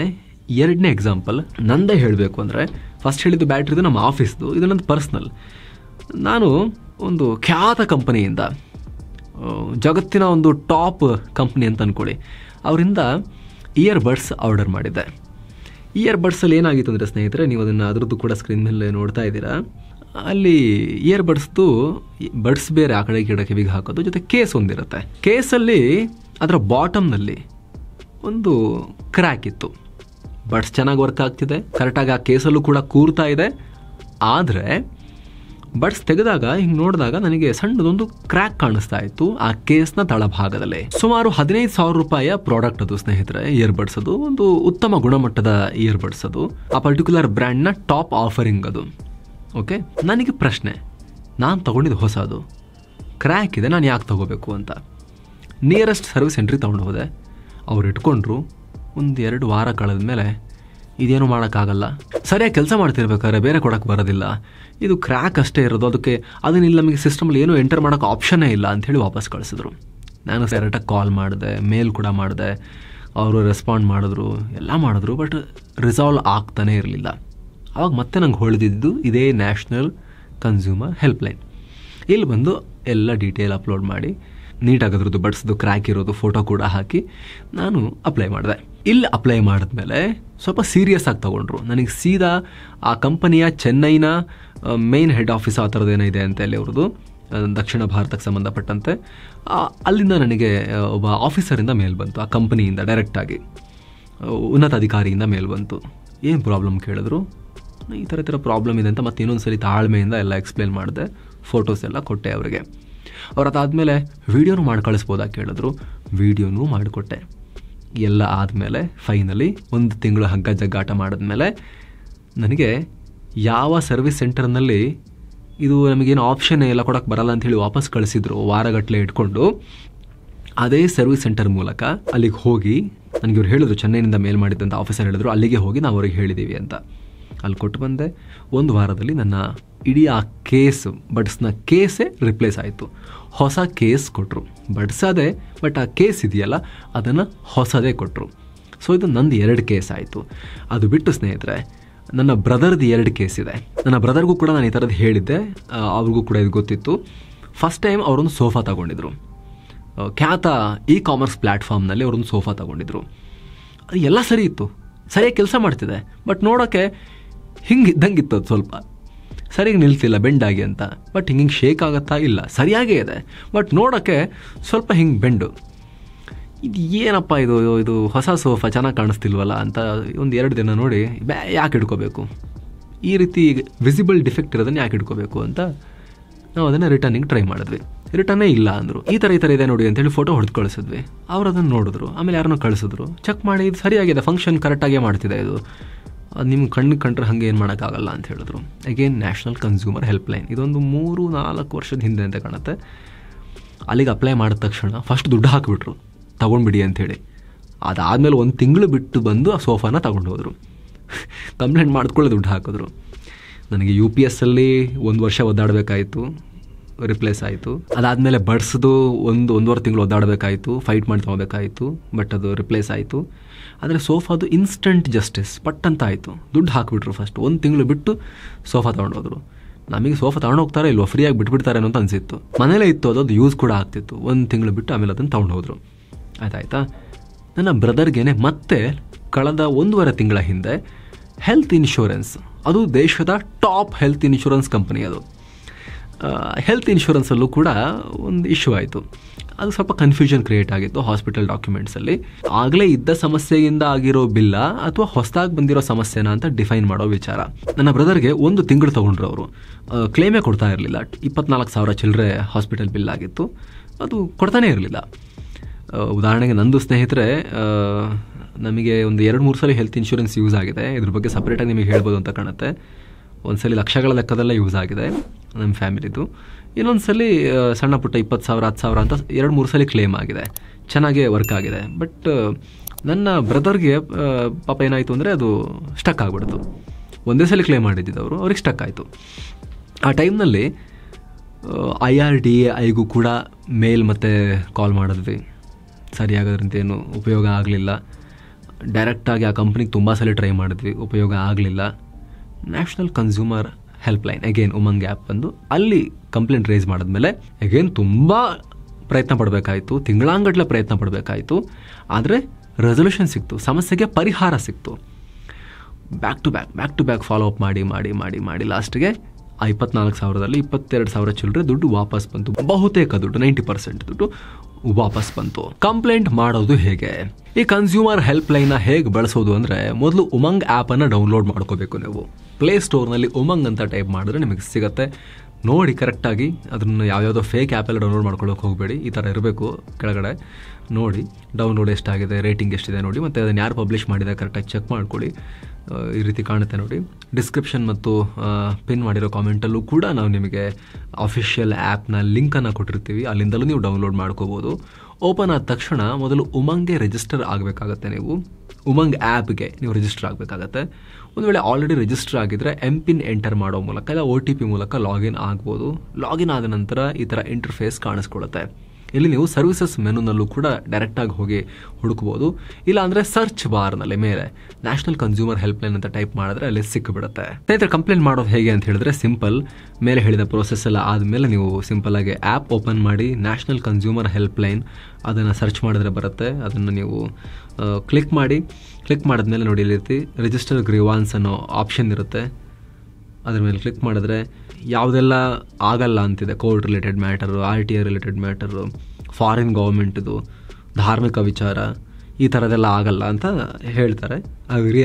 2ನೇ ಎಕ್ಸಾಂಪಲ್ ನಂದೇ ಹೇಳಬೇಕು ಅಂದರೆ, ಫಸ್ಟ್ ಹೇಳಿದ್ದು ಬ್ಯಾಟ್ರಿದು ನಮ್ಮ ಆಫೀಸ್ದು, ಇದು ನಂದು ಪರ್ಸ್ನಲ್. ನಾನು ಒಂದು ಖ್ಯಾತ ಕಂಪನಿಯಿಂದ, ಜಗತ್ತಿನ ಒಂದು ಟಾಪ್ ಕಂಪ್ನಿ ಅಂತ ಅಂದ್ಕೊಳ್ಳಿ, ಅವರಿಂದ ಇಯರ್ಬಡ್ಸ್ ಆರ್ಡರ್ ಮಾಡಿದ್ದೆ. ಇಯರ್ಬಡ್ಸಲ್ಲಿ ಏನಾಗಿತ್ತು ಅಂದರೆ ಸ್ನೇಹಿತರೆ, ನೀವು ಅದರದ್ದು ಕೂಡ ಸ್ಕ್ರೀನ್ ಮೇಲೆ ನೋಡ್ತಾ ಇದ್ದೀರಾ, ಅಲ್ಲಿ ಇಯರ್ಬಡ್ಸ್ದು ಬಡ್ಸ್ ಬೇರೆ ಆ ಕಡೆ ಈ ಕಡೆ ಕಿವಿಗೆ ಹಾಕೋದು, ಜೊತೆ ಕೇಸ್ ಒಂದಿರುತ್ತೆ. ಕೇಸಲ್ಲಿ ಅದರ ಬಾಟಮ್ನಲ್ಲಿ ಒಂದು ಕ್ರ್ಯಾಕ್ ಇತ್ತು. ಬಡ್ಸ್ ಚೆನ್ನಾಗಿ ವರ್ಕ್ ಆಗ್ತಿದೆ, ಕರೆಕ್ಟಾಗಿ ಆ ಕೇಸಲ್ಲೂ ಕೂಡ ಕೂರ್ತಾ ಇದೆ. ಆದರೆ ಬಡ್ಸ್ ತೆಗೆದಾಗ ಹಿಂಗೆ ನೋಡಿದಾಗ ನನಗೆ ಸಣ್ಣದೊಂದು ಕ್ರ್ಯಾಕ್ ಕಾಣಿಸ್ತಾ ಇತ್ತು ಆ ಕೇಸ್ನ ತಳಭಾಗದಲ್ಲಿ. ಸುಮಾರು $15,000 ಪ್ರಾಡಕ್ಟ್ ಅದು ಸ್ನೇಹಿತರೆ, ಇಯರ್ಬಡ್ಸ್. ಅದು ಒಂದು ಉತ್ತಮ ಗುಣಮಟ್ಟದ ಇಯರ್ಬಡ್ಸ್. ಅದು ಆ ಪರ್ಟಿಕ್ಯುಲರ್ ಬ್ರ್ಯಾಂಡ್ನ ಟಾಪ್ ಆಫರಿಂಗ್ ಅದು. ಓಕೆ, ನನಗೆ ಪ್ರಶ್ನೆ, ನಾನು ತಗೊಂಡಿದ್ದು ಹೊಸದು, ಕ್ರ್ಯಾಕ್ ಇದೆ, ನಾನು ಯಾಕೆ ತಗೋಬೇಕು ಅಂತ ನಿಯರೆಸ್ಟ್ ಸರ್ವಿಸ್ ಸೆಂಟ್ರಿಗೆ ತೊಗೊಂಡು ಹೋದೆ. ಅವ್ರು ಇಟ್ಕೊಂಡ್ರು. 1-2 ವಾರ ಕಳೆದ ಮೇಲೆ ಇದೇನು ಮಾಡೋಕ್ಕಾಗಲ್ಲ, ಸರಿಯಾಗಿ ಕೆಲಸ ಮಾಡ್ತಿರ್ಬೇಕಾದ್ರೆ ಬೇರೆ ಕೊಡೋಕ್ಕೆ ಬರೋದಿಲ್ಲ, ಇದು ಕ್ರ್ಯಾಕ್ ಅಷ್ಟೇ ಇರೋದು, ಅದನ್ನಿಲ್ಲ ನಮಗೆ ಸಿಸ್ಟಮಲ್ಲಿ ಏನೂ ಎಂಟರ್ ಮಾಡೋಕ್ಕೆ ಆಪ್ಷನ್ನೇ ಇಲ್ಲ ಅಂಥೇಳಿ ವಾಪಸ್ ಕಳಿಸಿದ್ರು. ನಾನು ಡೈರೆಕ್ಟಾಗಿ ಕಾಲ್ ಮಾಡಿದೆ, ಮೇಲ್ ಕೂಡ ಮಾಡಿದೆ, ಅವರು ರೆಸ್ಪಾಂಡ್ ಮಾಡಿದ್ರು, ಎಲ್ಲ ಮಾಡಿದ್ರು. ಬಟ್ ರಿಸಾಲ್ವ್ ಆಗ್ತಾನೇ ಇರಲಿಲ್ಲ. ಆವಾಗ ಮತ್ತೆ ನಂಗೆ ಹೊಳೆದಿದ್ದು ಇದೇ ನ್ಯಾಷನಲ್ ಕನ್ಸ್ಯೂಮರ್ ಹೆಲ್ಪ್ಲೈನ್. ಇಲ್ಲಿ ಬಂದು ಎಲ್ಲ ಡೀಟೇಲ್ ಅಪ್ಲೋಡ್ ಮಾಡಿ, ನೀಟಾಗಿ ಅದ್ರದ್ದು ಬಡ್ಸ್ದು ಕ್ರ್ಯಾಕ್ ಇರೋದು ಫೋಟೋ ಕೂಡ ಹಾಕಿ ನಾನು ಅಪ್ಲೈ ಮಾಡಿದೆ. ಇಲ್ಲಿ ಅಪ್ಲೈ ಮಾಡಿದ್ಮೇಲೆ ಸ್ವಲ್ಪ ಸೀರಿಯಸ್ ಆಗಿ ತೊಗೊಂಡ್ರು. ನನಗೆ ಸೀದಾ ಆ ಕಂಪನಿಯ ಚೆನ್ನೈನ ಮೇನ್ ಹೆಡ್ ಆಫೀಸ್ ಆ ಥರದ್ದು ಏನಿದೆ ಅಂತ ಹೇಳಿ ಅವ್ರದ್ದು, ದಕ್ಷಿಣ ಭಾರತಕ್ಕೆ ಸಂಬಂಧಪಟ್ಟಂತೆ, ಅಲ್ಲಿಂದ ನನಗೆ ಒಬ್ಬ ಆಫೀಸರಿಂದ ಮೇಲ್ ಬಂತು, ಆ ಕಂಪನಿಯಿಂದ ಡೈರೆಕ್ಟಾಗಿ ಉನ್ನತ ಅಧಿಕಾರಿಯಿಂದ ಮೇಲ್ ಬಂತು. ಏನು ಪ್ರಾಬ್ಲಮ್ ಕೇಳಿದ್ರು. ಈ ಥರ ಪ್ರಾಬ್ಲಮ್ ಇದೆ ಅಂತ ಮತ್ತೆ ಇನ್ನೊಂದು ಸರಿ ತಾಳ್ಮೆಯಿಂದ ಎಲ್ಲ ಎಕ್ಸ್ಪ್ಲೇನ್ ಮಾಡಿದೆ, ಫೋಟೋಸ್ ಎಲ್ಲ ಕೊಟ್ಟೆ ಅವರಿಗೆ. ಅವ್ರು ಅದಾದಮೇಲೆ ವೀಡಿಯೋನು ಮಾಡಿ ಕಳಿಸ್ಬೋದಾ ಕೇಳಿದ್ರು, ವೀಡಿಯೋನೂ ಮಾಡಿಕೊಟ್ಟೆ. ಎಲ್ಲ ಆದಮೇಲೆ ಫೈನಲಿ 1 ತಿಂಗಳು ಹಗ್ಗ ಜಗ್ಗಾಟ ಮಾಡಿದ್ಮೇಲೆ ನನಗೆ ಯಾವ ಸರ್ವಿಸ್ ಸೆಂಟರ್ನಲ್ಲಿ ಇದು ನಮಗೇನು ಆಪ್ಷನ್ ಎಲ್ಲ ಕೊಡೋಕ್ಕೆ ಬರಲ್ಲ ಅಂಥೇಳಿ ವಾಪಸ್ ಕಳಿಸಿದ್ರು, ವಾರಗಟ್ಟಲೆ ಇಟ್ಕೊಂಡು. ಅದೇ ಸರ್ವಿಸ್ ಸೆಂಟರ್ ಮೂಲಕ ಅಲ್ಲಿಗೆ ಹೋಗಿ ನನಗೆ ಇವ್ರು ಹೇಳಿದ್ರು, ಚೆನ್ನೈನಿಂದ ಮೇಲ್ ಮಾಡಿದ್ದಂಥ ಆಫೀಸರ್ ಹೇಳಿದ್ರು, ಅಲ್ಲಿಗೆ ಹೋಗಿ ನಾವು ಅವ್ರಿಗೆ ಹೇಳಿದ್ದೀವಿ ಅಂತ. ಅಲ್ಲಿ ಕೊಟ್ಟು ಬಂದೆ. 1 ವಾರದಲ್ಲಿ ನನ್ನ ಇಡೀ ಆ ಕೇಸ್, ಬಡ್ಸ್ನ ಕೇಸೇ ರಿಪ್ಲೇಸ್ ಆಯಿತು. ಹೊಸ ಕೇಸ್ ಕೊಟ್ಟರು. ಬಡ್ಸ್ ಅದೇ, ಬಟ್ ಆ ಕೇಸ್ ಇದೆಯಲ್ಲ ಅದನ್ನು ಹೊಸದೇ ಕೊಟ್ಟರು. ಸೊ ಇದು ನಂದು 2 ಕೇಸ್ ಆಯಿತು. ಅದು ಬಿಟ್ಟು ಸ್ನೇಹಿತರೆ, ನನ್ನ ಬ್ರದರ್ದು 2 ಕೇಸ್ ಇದೆ. ನನ್ನ ಬ್ರದರ್ಗೂ ಕೂಡ ನಾನು ಈ ಥರದ್ದು ಹೇಳಿದ್ದೆ, ಅವ್ರಿಗೂ ಕೂಡ ಇದು ಗೊತ್ತಿತ್ತು. ಫಸ್ಟ್ ಟೈಮ್ ಅವರೊಂದು ಸೋಫಾ ತಗೊಂಡಿದ್ರು, ಖ್ಯಾತ ಕಾಮರ್ಸ್ ಪ್ಲ್ಯಾಟ್ಫಾರ್ಮ್ನಲ್ಲಿ ಅವರೊಂದು ಸೋಫಾ ತಗೊಂಡಿದ್ರು. ಅದು ಎಲ್ಲ ಸರಿ ಇತ್ತು, ಸರಿಯಾಗಿ ಕೆಲಸ ಮಾಡ್ತಿದೆ. ಬಟ್ ನೋಡೋಕ್ಕೆ ಹಿಂಗೆ ಇದ್ದಂಗಿತ್ತು, ಅದು ಸ್ವಲ್ಪ ಸರಿಯಾಗಿ ನಿಲ್ತಿಲ್ಲ ಬೆಂಡಾಗಿ ಅಂತ. ಬಟ್ ಹಿಂಗೆ ಶೇಕ್ ಆಗುತ್ತಾ ಇಲ್ಲ, ಸರಿಯಾಗೇ ಇದೆ, ಬಟ್ ನೋಡೋಕ್ಕೆ ಸ್ವಲ್ಪ ಹಿಂಗೆ ಬೆಂಡು. ಇದು ಏನಪ್ಪ ಇದು ಹೊಸ ಸೋಫಾ ಚೆನ್ನಾಗಿ ಕಾಣಿಸ್ತಿಲ್ವಲ್ಲ ಅಂತ 1-2 ದಿನ ನೋಡಿ ಯಾಕೆ ಇಟ್ಕೋಬೇಕು, ಈ ರೀತಿ ವಿಸಿಬಲ್ ಡಿಫೆಕ್ಟ್ ಇರೋದನ್ನು ಯಾಕೆ ಇಟ್ಕೋಬೇಕು ಅಂತ ನಾವು ಅದನ್ನು ರಿಟರ್ನಿಂಗ್ ಟ್ರೈ ಮಾಡಿದ್ವಿ. ರಿಟರ್ನೇ ಇಲ್ಲ ಅಂದರು. ಈ ಥರ ಇದೆ ನೋಡಿ ಅಂತೇಳಿ ಫೋಟೋ ಹೊಡೆದು ಕಳಿಸಿದ್ವಿ. ಅವ್ರು ಅದನ್ನು ನೋಡಿದ್ರು, ಆಮೇಲೆ ಯಾರನ್ನೂ ಕಳಿಸಿದ್ರು, ಚೆಕ್ ಮಾಡಿ ಇದು ಸರಿಯಾಗಿದೆ, ಫಂಕ್ಷನ್ ಕರೆಕ್ಟಾಗೇ ಮಾಡ್ತಿದೆ, ಇದು ಅದು ನಿಮ್ಮ ಕಣ್ಣಿಗೆ ಕಂಡ್ರೆ ಹಾಗೆ ಏನು ಮಾಡೋಕ್ಕಾಗಲ್ಲ ಅಂತ ಹೇಳಿದ್ರು. ಅಗೇನ್ ನ್ಯಾಷನಲ್ ಕನ್ಸ್ಯೂಮರ್ ಹೆಲ್ಪ್ಲೈನ್, ಇದೊಂದು 3-4 ವರ್ಷದ ಹಿಂದೆ ಅಂತ ಕಾಣುತ್ತೆ. ಅಲ್ಲಿಗೆ ಅಪ್ಲೈ ಮಾಡಿದ ತಕ್ಷಣ ಫಸ್ಟ್ ದುಡ್ಡು ಹಾಕಿಬಿಟ್ರು, ತೊಗೊಂಡ್ಬಿಡಿ ಅಂಥೇಳಿ. ಅದಾದಮೇಲೆ 1 ತಿಂಗಳು ಬಿಟ್ಟು ಬಂದು ಆ ಸೋಫಾನ ತೊಗೊಂಡು ಹೋದರು. ಕಂಪ್ಲೇಂಟ್ ಮಾಡಿದ್ಕೊಳ್ಳೆ ದುಡ್ಡು ಹಾಕಿದ್ರು. ನನಗೆ UPS ಅಲ್ಲಿ 1 ವರ್ಷ ಒದ್ದಾಡಬೇಕಾಯಿತು, ರಿಪ್ಲೇಸ್ ಆಯಿತು. ಅದಾದಮೇಲೆ ಬಡ್ಸೋದು 1-1.5 ತಿಂಗಳು ಒದ್ದಾಡಬೇಕಾಯಿತು, ಫೈಟ್ ಮಾಡಿ ತೊಗೋಬೇಕಾಯಿತು, ಬಟ್ ಅದು ರಿಪ್ಲೇಸ್ ಆಯಿತು. ಆದರೆ ಸೋಫಾದು ಇನ್ಸ್ಟಂಟ್ ಜಸ್ಟಿಸ್ ಪಟ್ ಅಂತ ಆಯಿತು. ದುಡ್ಡು ಹಾಕಿಬಿಟ್ರು. ಫಸ್ಟ್ 1 ತಿಂಗಳು ಬಿಟ್ಟು ಸೋಫಾ ತೊಗೊಂಡೋದ್ರು. ನಮಗೆ ಸೋಫಾ ತೊಗೊಂಡು ಹೋಗ್ತಾರೆ ಇಲ್ವೋ, ಫ್ರೀಯಾಗಿ ಬಿಟ್ಬಿಡ್ತಾರೆ ಅಂತ ಅನಿಸಿತ್ತು. ಮನೇಲೇ ಇತ್ತು, ಅದು ಯೂಸ್ ಕೂಡ ಆಗ್ತಿತ್ತು. 1 ತಿಂಗಳು ಬಿಟ್ಟು ಆಮೇಲೆ ಅದನ್ನು ತೊಗೊಂಡು ಹೋದರು. ಆಯ್ತಾಯ್ತಾ. ನನ್ನ ಬ್ರದರ್ಗೇನೆ ಮತ್ತೆ ಕಳೆದ 1.5 ತಿಂಗಳ ಹಿಂದೆ ಹೆಲ್ತ್ ಇನ್ಶೂರೆನ್ಸ್, ಅದು ದೇಶದ ಟಾಪ್ ಹೆಲ್ತ್ ಇನ್ಶೂರೆನ್ಸ್ ಕಂಪನಿ. ಅದು ಹೆಲ್ತ್ ಇನ್ಶೂರೆನ್ಸಲ್ಲೂ ಕೂಡ ಒಂದು ಇಶ್ಯೂ ಆಯಿತು. ಅದು ಸ್ವಲ್ಪ ಕನ್ಫ್ಯೂಷನ್ ಕ್ರಿಯೇಟ್ ಆಗಿತ್ತು ಹಾಸ್ಪಿಟಲ್ ಡಾಕ್ಯುಮೆಂಟ್ಸಲ್ಲಿ. ಆಗಲೇ ಇದ್ದ ಸಮಸ್ಯೆಯಿಂದ ಆಗಿರೋ ಬಿಲ್ಲ ಅಥವಾ ಹೊಸದಾಗಿ ಬಂದಿರೋ ಸಮಸ್ಯೆನ ಅಂತ ಡಿಫೈನ್ ಮಾಡೋ ವಿಚಾರ. ನನ್ನ ಬ್ರದರ್ಗೆ 1 ತಿಂಗಳು ತೊಗೊಂಡ್ರು. ಅವರು ಕ್ಲೇಮೇ ಕೊಡ್ತಾ ಇರಲಿಲ್ಲ. 24,000 ಚಿಲ್ಲರೆ ಹಾಸ್ಪಿಟಲ್ ಬಿಲ್ ಆಗಿತ್ತು, ಅದು ಕೊಡ್ತಾನೇ ಇರಲಿಲ್ಲ. ಉದಾಹರಣೆಗೆ ನಂದು ಸ್ನೇಹಿತರೆ, ನಮಗೆ ಒಂದು 2-3 ಸಲ ಹೆಲ್ತ್ ಇನ್ಶೂರೆನ್ಸ್ ಯೂಸ್ ಆಗಿದೆ. ಇದ್ರ ಬಗ್ಗೆ ಸಪ್ರೇಟಾಗಿ ನಿಮಗೆ ಹೇಳ್ಬೋದು ಅಂತ ಕಾಣುತ್ತೆ. ಒಂದ್ಸಲಿ ಲಕ್ಷಗಳ ಲೆಕ್ಕದಲ್ಲೇ ಯೂಸ್ ಆಗಿದೆ ನಮ್ಮ ಫ್ಯಾಮಿಲಿದು. ಇನ್ನೊಂದು ಸಲ ಸಣ್ಣ ಪುಟ್ಟ 20,000 10,000 ಅಂತ 2-3 ಸಲ ಕ್ಲೇಮ್ ಆಗಿದೆ. ಚೆನ್ನಾಗೇ ವರ್ಕ್ ಆಗಿದೆ. ಬಟ್ ನನ್ನ ಬ್ರದರ್ಗೆ ಪಾಪ ಏನಾಯಿತು ಅಂದರೆ ಅದು ಸ್ಟಕ್ ಆಗಿಬಿಡ್ತು. ಒಂದೇ ಸಲ ಕ್ಲೇಮ್ ಮಾಡಿದ್ದಿದ್ದವರು, ಅವ್ರಿಗೆ ಸ್ಟಕ್ ಆಯಿತು. ಆ ಟೈಮ್ನಲ್ಲಿ IRDAIಗೂ ಕೂಡ ಮೇಲ್ ಮತ್ತು ಕಾಲ್ ಮಾಡಿದ್ವಿ. ಸರಿಯಾಗೋದ್ರಿಂದ ಏನು ಉಪಯೋಗ ಆಗಲಿಲ್ಲ. ಡೈರೆಕ್ಟಾಗಿ ಆ ಕಂಪ್ನಿಗೆ ತುಂಬ ಸಲ ಟ್ರೈ ಮಾಡಿದ್ವಿ, ಉಪಯೋಗ ಆಗಲಿಲ್ಲ. National consumer helpline again Umang app ಬಂದು ಅಲ್ಲಿ ಕಂಪ್ಲೇಂಟ್ ರೇಸ್ ಮಾಡಿದ್ಮೇಲೆ ಅಗೇನ್ ತುಂಬ ಪ್ರಯತ್ನ ಪಡಬೇಕಾಯಿತು, ತಿಂಗಳಾಂಗಟ್ಲೆ ಪ್ರಯತ್ನ ಪಡಬೇಕಾಯಿತು. ಆದರೆ ರೆಸೊಲ್ಯೂಷನ್ ಸಿಕ್ತು, ಸಮಸ್ಯೆಗೆ ಪರಿಹಾರ ಸಿಕ್ತು. Back to back follow up ಮಾಡಿ ಲಾಸ್ಟ್ಗೆ ಆ 24,000ದಲ್ಲಿ 22,000 ಚಿಲ್ಲರೆ ದುಡ್ಡು ವಾಪಸ್ ಬಂತು. ಬಹುತೇಕ ದುಡ್ಡು 90% ದುಡ್ಡು ವಾಪಸ್ ಬಂತು. ಕಂಪ್ಲೇಂಟ್ ಮಾಡೋದು ಹೇಗೆ? ಈ ಕನ್ಸ್ಯೂಮರ್ ಹೆಲ್ಪ್ಲೈನ್ನ ಹೇಗೆ ಬಳಸೋದು ಅಂದರೆ, ಮೊದಲು ಉಮಂಗ್ ಆ್ಯಪನ್ನು ಡೌನ್ಲೋಡ್ ಮಾಡ್ಕೋಬೇಕು. ನೀವು ಪ್ಲೇಸ್ಟೋರ್ನಲ್ಲಿ ಉಮಂಗ್ ಅಂತ ಟೈಪ್ ಮಾಡಿದ್ರೆ ನಿಮಗೆ ಸಿಗುತ್ತೆ. ನೋಡಿ ಕರೆಕ್ಟಾಗಿ ಅದನ್ನು ಯಾವ್ಯಾವುದೋ ಫೇಕ್ ಆ್ಯಪೆಲ್ಲ ಡೌನ್ಲೋಡ್ ಮಾಡ್ಕೊಳ್ಳೋಕೆ ಹೋಗಬೇಡಿ. ಈ ಥರ ಇರಬೇಕು. ಕೆಳಗಡೆ ನೋಡಿ ಡೌನ್ಲೋಡ್ ಎಷ್ಟಾಗಿದೆ, ರೇಟಿಂಗ್ ಎಷ್ಟಿದೆ ನೋಡಿ, ಮತ್ತು ಅದನ್ನು ಯಾರು ಪಬ್ಲಿಷ್ ಮಾಡಿದೆ ಕರೆಕ್ಟಾಗಿ ಚೆಕ್ ಮಾಡ್ಕೊಳ್ಳಿ. ಈ ರೀತಿ ಕಾಣುತ್ತೆ ನೋಡಿ. ಡಿಸ್ಕ್ರಿಪ್ಷನ್ ಮತ್ತು ಪಿನ್ ಮಾಡಿರೋ ಕಾಮೆಂಟಲ್ಲೂ ಕೂಡ ನಾವು ನಿಮಗೆ ಅಫಿಷಿಯಲ್ ಆ್ಯಪ್ನ ಲಿಂಕನ್ನು ಕೊಟ್ಟಿರ್ತೀವಿ. ಅಲ್ಲಿಂದಲೂ ನೀವು ಡೌನ್ಲೋಡ್ ಮಾಡ್ಕೋಬೋದು. ಓಪನ್ ಆದ ತಕ್ಷಣ ಮೊದಲು ಉಮಂಗ್ಗೆ ರಿಜಿಸ್ಟರ್ ಆಗಬೇಕಾಗತ್ತೆ. ನೀವು ಉಮಂಗ್ ಆ್ಯಪ್ಗೆ ನೀವು ರಿಜಿಸ್ಟರ್ ಆಗಬೇಕಾಗತ್ತೆ. ಒಂದು ವೇಳೆ ಆಲ್ರೆಡಿ ರಿಜಿಸ್ಟರ್ ಆಗಿದ್ದರೆ MPIN ಎಂಟರ್ ಮಾಡೋ ಮೂಲಕ ಇಲ್ಲ OTP ಮೂಲಕ ಲಾಗಿನ್ ಆಗ್ಬೋದು. ಲಾಗಿನ್ ಆದ ನಂತರ ಈ ಥರ ಇಂಟರ್ಫೇಸ್ ಕಾಣಿಸ್ಕೊಳ್ಳುತ್ತೆ. ಇಲ್ಲಿ ನೀವು ಸರ್ವಿಸಸ್ ಮೆನುನಲ್ಲೂ ಕೂಡ ಡೈರೆಕ್ಟಾಗಿ ಹೋಗಿ ಹುಡುಕ್ಬೋದು. ಇಲ್ಲಾಂದರೆ ಸರ್ಚ್ ಬಾರ್ನಲ್ಲಿ ಮೇಲೆ ನ್ಯಾಷನಲ್ ಕನ್ಸ್ಯೂಮರ್ ಹೆಲ್ಪ್ಲೈನ್ ಅಂತ ಟೈಪ್ ಮಾಡಿದ್ರೆ ಅಲ್ಲಿ ಸಿಕ್ಕಿಬಿಡುತ್ತೆ. ಸ್ನೇಹಿತರೆ, ಕಂಪ್ಲೇಂಟ್ ಮಾಡೋದು ಹೇಗೆ ಅಂತ ಹೇಳಿದ್ರೆ ಸಿಂಪಲ್. ಮೇಲೆ ಹೇಳಿದ ಪ್ರೋಸೆಸ್ ಎಲ್ಲ ಆದಮೇಲೆ ನೀವು ಸಿಂಪಲ್ಲಾಗಿ ಆ್ಯಪ್ ಓಪನ್ ಮಾಡಿ ನ್ಯಾಷನಲ್ ಕನ್ಸ್ಯೂಮರ್ ಹೆಲ್ಪ್ಲೈನ್ ಅದನ್ನು ಸರ್ಚ್ ಮಾಡಿದ್ರೆ ಬರುತ್ತೆ. ಅದನ್ನು ನೀವು ಕ್ಲಿಕ್ ಮಾಡಿದ್ಮೇಲೆ ನೋಡಿ ಇಲ್ಲಿ ರೀತಿ ರಿಜಿಸ್ಟರ್ ಗ್ರೀವಾನ್ಸ್ ಅನ್ನೋ ಆಪ್ಷನ್ ಇರುತ್ತೆ. ಅದ್ರ ಮೇಲೆ ಕ್ಲಿಕ್ ಮಾಡಿದ್ರೆ ಯಾವುದೆಲ್ಲ ಆಗಲ್ಲ ಅಂತಿದೆ, court related matter, RTA related matter, foreign ಗೌರ್ಮೆಂಟ್ದು, ಧಾರ್ಮಿಕ ವಿಚಾರ, ಈ ಥರದ್ದೆಲ್ಲ ಆಗಲ್ಲ ಅಂತ ಹೇಳ್ತಾರೆ. ಅಗ್ರಿ